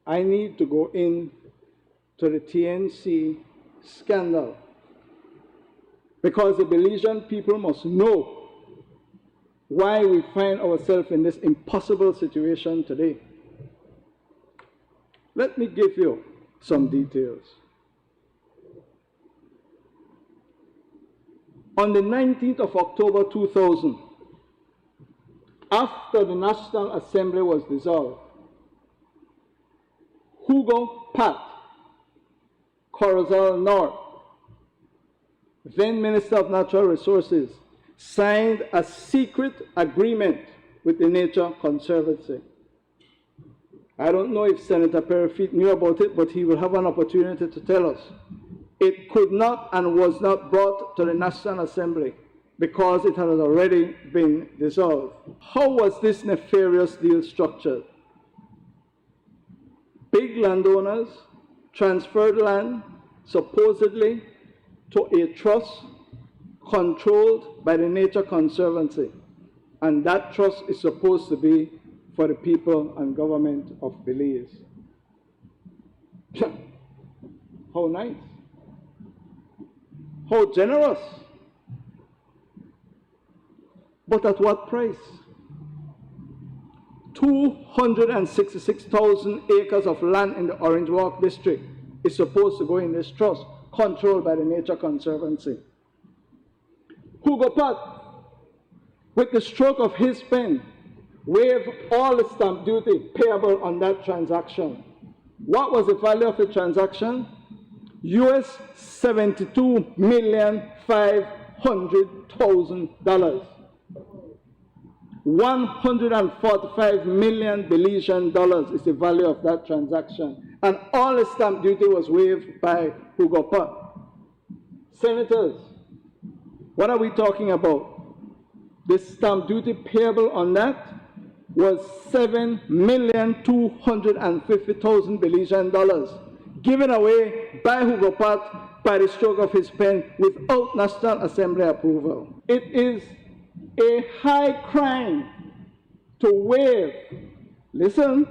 I need to go in to the TNC scandal, because the Belizean people must know why we find ourselves in this impossible situation today. Let me give you some details. On the 19th of October 2000, after the National Assembly was dissolved, Hugo Pat Corozal North, then Minister of Natural Resources, signed a secret agreement with the Nature Conservancy. I don't know if Senator Peyrefitte knew about it, but he will have an opportunity to tell us. It could not and was not brought to the National Assembly because it had already been dissolved. How was this nefarious deal structured? Big landowners transferred land, supposedly, to a trust controlled by the Nature Conservancy. And that trust is supposed to be for the people and government of Belize. How nice. How generous. But at what price? 266,000 acres of land in the Orange Walk district is supposed to go in this trust, controlled by the Nature Conservancy. Hugo Pat, with the stroke of his pen, waived all the stamp duty payable on that transaction. What was the value of the transaction? US $72,500,000. $145 million Belizean dollars is the value of that transaction. And all the stamp duty was waived by Hugo Pat. Senators, what are we talking about? The stamp duty payable on that was $7,250,000 Belizean dollars, given away by Hugo Pat by the stroke of his pen without National Assembly approval. It is a high crime to waive, listen,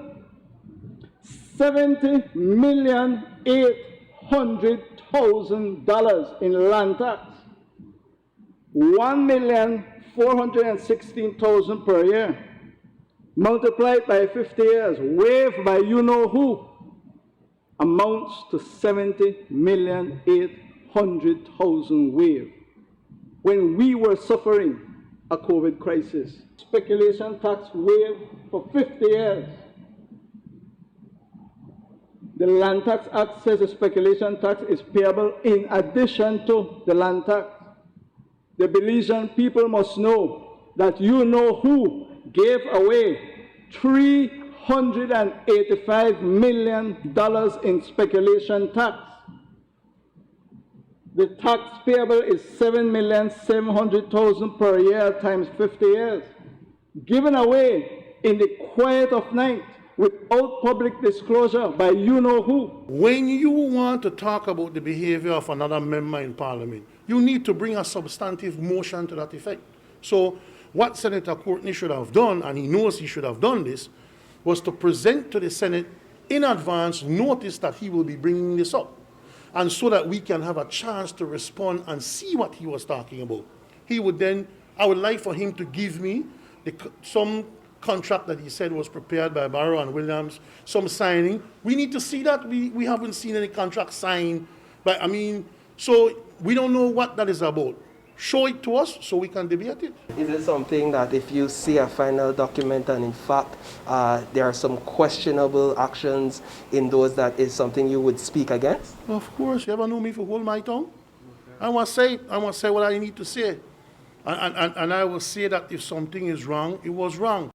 $70,800,000 in land tax, $1,416,000 per year, multiplied by 50 years, waived by you know who, amounts to $70,800,000 waived. When we were suffering a COVID crisis, speculation tax waived for 50 years. The Land Tax Act says the speculation tax is payable in addition to the land tax. The Belizean people must know that you know who gave away $385 million in speculation tax. The tax payable is $7,700,000 per year times 50 years, given away in the quiet of night without public disclosure by you know who. When you want to talk about the behavior of another member in Parliament, you need to bring a substantive motion to that effect. So what Senator Courtenay should have done, and he knows he should have done this, was to present to the Senate in advance notice that he will be bringing this up, and so that we can have a chance to respond and see what he was talking about. He would then, I would like for him to give me some contract that he said was prepared by Barrow and Williams, some signing. We need to see that. We haven't seen any contract signed. But so we don't know what that is about. Show it to us so we can debate it. Is it something that if you see a final document and in fact there are some questionable actions in those, that is something you would speak against? Of course, you ever know me for hold my tongue? Okay. I want to say what I need to say. And I will say that if something is wrong, it was wrong.